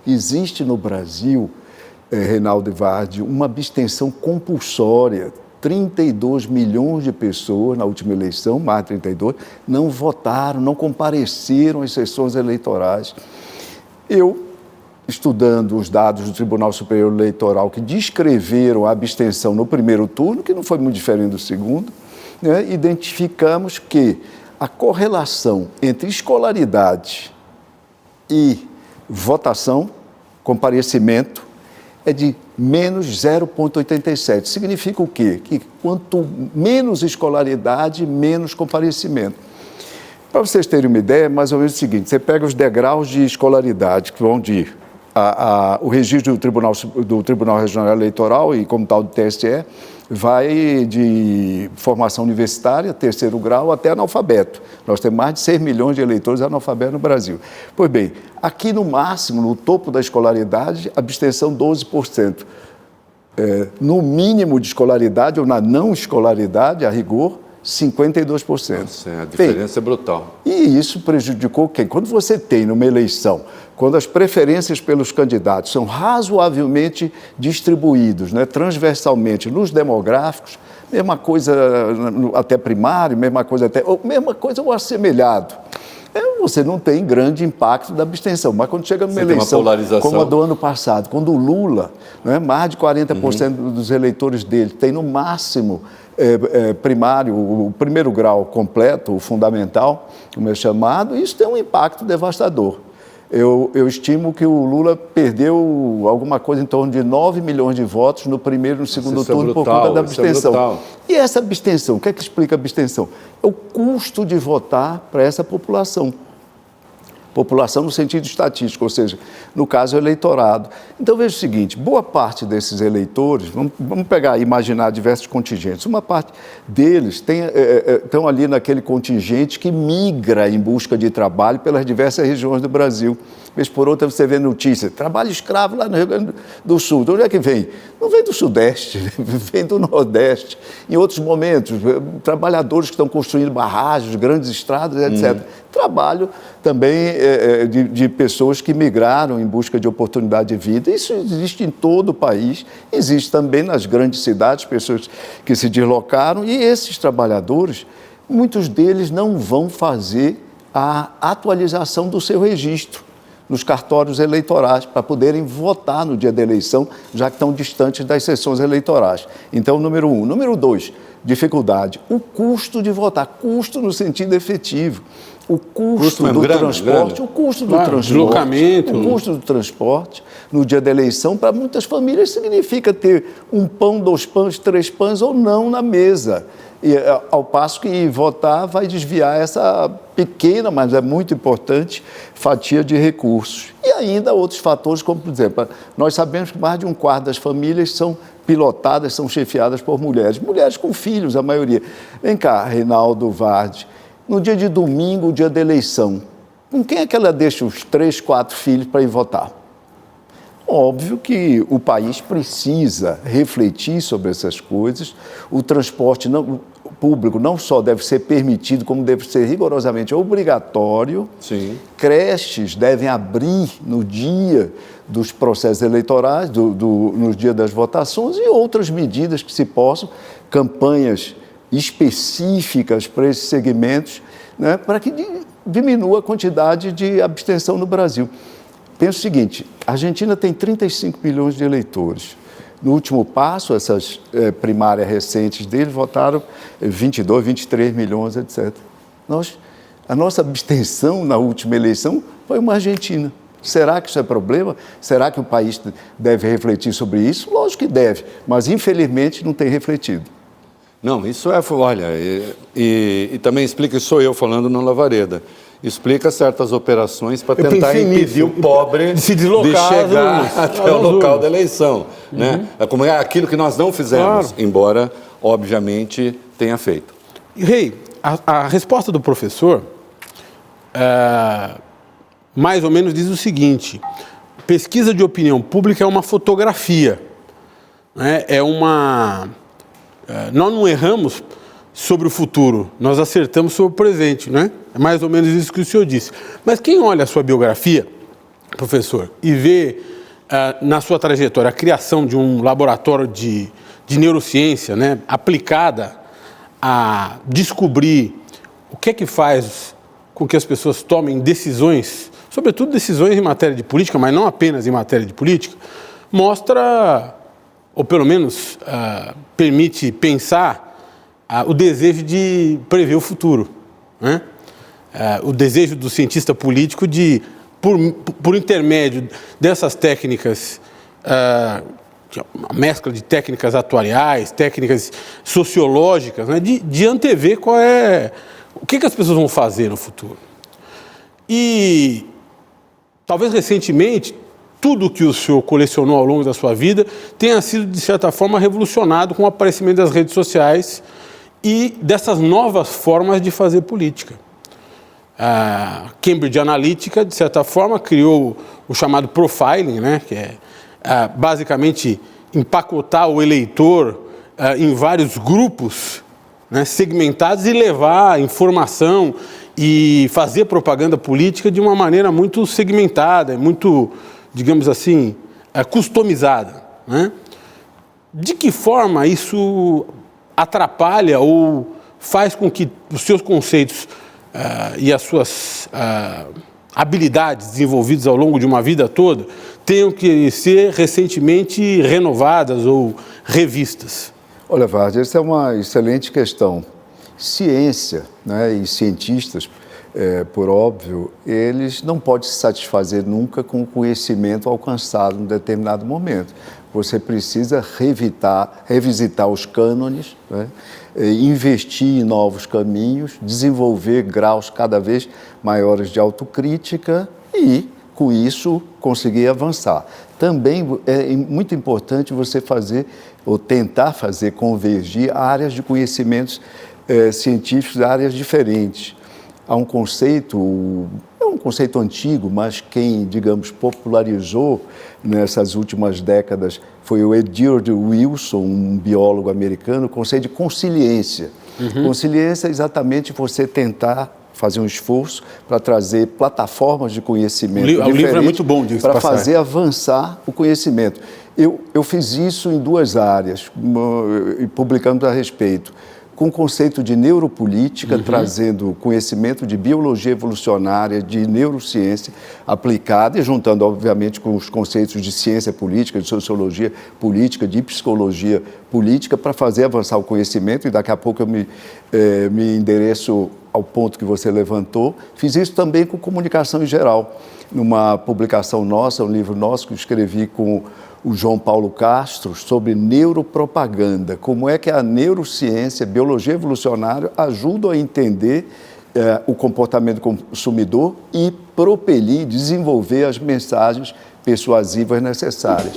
Existe no Brasil, Reinaldo e Vardi, uma abstenção compulsória. 32 milhões de pessoas na última eleição, mais de 32, não votaram, não compareceram às sessões eleitorais. Eu, estudando os dados do Tribunal Superior Eleitoral que descreveram a abstenção no primeiro turno, que não foi muito diferente do segundo, né, identificamos que a correlação entre escolaridade e votação, comparecimento, é de menos 0,87. Significa o quê? Que quanto menos escolaridade, menos comparecimento. Para vocês terem uma ideia, é mais ou menos o seguinte, você pega os degraus de escolaridade, que vão de o registro do Tribunal Regional Eleitoral e, como tal, do TSE, vai de formação universitária, terceiro grau, até analfabeto. Nós temos mais de 6 milhões de eleitores analfabetos no Brasil. Pois bem, aqui no máximo, no topo da escolaridade, abstenção 12%. No mínimo de escolaridade, ou na não escolaridade, a rigor, 52%. Nossa, a diferença é brutal. E isso prejudicou quem? Quando você tem numa eleição, quando as preferências pelos candidatos são razoavelmente distribuídos, né, transversalmente nos demográficos, mesma coisa até primário, mesma coisa ou assemelhado. Você não tem grande impacto da abstenção, mas quando chega numa eleição como a do ano passado, quando o Lula, né, mais de 40% dos eleitores dele tem no máximo primário, o primeiro grau completo, o fundamental, como é chamado, isso tem um impacto devastador. Eu estimo que o Lula perdeu alguma coisa em torno de 9 milhões de votos no primeiro e no segundo turno por conta da abstenção. E essa abstenção, o que é que explica a abstenção? É o custo de votar para essa população. População no sentido estatístico, ou seja, no caso, o eleitorado. Então, veja o seguinte, boa parte desses eleitores, vamos pegar e imaginar diversos contingentes, uma parte deles estão ali naquele contingente que migra em busca de trabalho pelas diversas regiões do Brasil. Vez por outra você vê notícia, trabalho escravo lá no Rio Grande do Sul. De onde é que vem? Não vem do Sudeste, vem do Nordeste. Em outros momentos, trabalhadores que estão construindo barragens, grandes estradas, etc. Trabalho também de pessoas que migraram em busca de oportunidade de vida. Isso existe em todo o país, existe também nas grandes cidades, pessoas que se deslocaram, e esses trabalhadores, muitos deles não vão fazer a atualização do seu registro nos cartórios eleitorais, para poderem votar no dia da eleição, já que estão distantes das sessões eleitorais. Então, número 1. Número 2, dificuldade. O custo de votar, custo no sentido efetivo. O custo do transporte, o custo do transporte, deslocamento. O custo do transporte no dia da eleição, para muitas famílias, significa ter um pão, 2 pães, 3 pães ou não na mesa. E, ao passo que votar vai desviar essa pequena, mas é muito importante, fatia de recursos. E ainda outros fatores, como, por exemplo, nós sabemos que mais de 1/4 das famílias são pilotadas, são chefiadas por mulheres. Mulheres com filhos, a maioria. Vem cá, Reinaldo, Vardi, no dia de domingo, o dia da eleição, com quem é que ela deixa os 3, 4 filhos para ir votar? Óbvio que o país precisa refletir sobre essas coisas. O transporte público não só deve ser permitido, como deve ser rigorosamente obrigatório. Sim. Creches devem abrir no dia dos processos eleitorais, no dia das votações, e outras medidas que se possam, campanhas específicas para esses segmentos, né, para que diminua a quantidade de abstenção no Brasil. Pensa o seguinte, a Argentina tem 35 milhões de eleitores. No último passo, essas primárias recentes deles votaram 22, 23 milhões, etc. A nossa abstenção na última eleição foi uma Argentina. Será que isso é problema? Será que o país deve refletir sobre isso? Lógico que deve, mas infelizmente não tem refletido. Não, isso olha, e também explica, sou eu falando no Lavareda, explica certas operações para tentar impedir o pobre de chegar até o local da eleição. Né? Como é aquilo que nós não fizemos, embora, obviamente, tenha feito. Rei, a resposta do professor mais ou menos diz o seguinte: pesquisa de opinião pública é uma fotografia, né? Nós não erramos sobre o futuro, nós acertamos sobre o presente, né? É mais ou menos isso que o senhor disse. Mas quem olha a sua biografia, professor, e vê na sua trajetória a criação de um laboratório de neurociência, né, aplicada a descobrir o que é que faz com que as pessoas tomem decisões, sobretudo decisões em matéria de política, mas não apenas em matéria de política, mostra, ou pelo menos permite pensar o desejo de prever o futuro, né? O desejo do cientista político de, por intermédio dessas técnicas, uma mescla de técnicas atuariais, técnicas sociológicas, né, de antever o que as pessoas vão fazer no futuro. E talvez recentemente, tudo que o senhor colecionou ao longo da sua vida tenha sido, de certa forma, revolucionado com o aparecimento das redes sociais e dessas novas formas de fazer política. A Cambridge Analytica, de certa forma, criou o chamado profiling, né, que é basicamente empacotar o eleitor em vários grupos, né, segmentados, e levar informação e fazer propaganda política de uma maneira muito segmentada, muito, digamos assim, customizada, né? De que forma isso atrapalha ou faz com que os seus conceitos e as suas habilidades desenvolvidas ao longo de uma vida toda tenham que ser recentemente renovadas ou revistas? Olha, Vargas, essa é uma excelente questão. Ciência, né, e cientistas, por óbvio, eles não podem se satisfazer nunca com o conhecimento alcançado em determinado momento. Você precisa revisitar os cânones, né, investir em novos caminhos, desenvolver graus cada vez maiores de autocrítica e, com isso, conseguir avançar. Também é muito importante você fazer, ou tentar fazer convergir áreas de conhecimentos científicos, áreas diferentes. Há um conceito, é um conceito antigo, mas quem, digamos, popularizou nessas últimas décadas foi o Edward Wilson, um biólogo americano, o conceito de consciência. Consciência é exatamente você tentar fazer um esforço para trazer plataformas de conhecimento diferentes. O livro é muito bom disso, para fazer avançar o conhecimento. Eu fiz isso em duas áreas, publicando a respeito. Com o conceito de neuropolítica, trazendo conhecimento de biologia evolucionária, de neurociência aplicada e juntando, obviamente, com os conceitos de ciência política, de sociologia política, de psicologia política, para fazer avançar o conhecimento, e daqui a pouco eu me endereço ao ponto que você levantou. Fiz isso também com comunicação em geral. Numa publicação nossa, um livro nosso que eu escrevi com o João Paulo Castro, sobre neuropropaganda, como é que a neurociência, a biologia evolucionária ajudam a entender o comportamento do consumidor e propelir, desenvolver as mensagens persuasivas necessárias.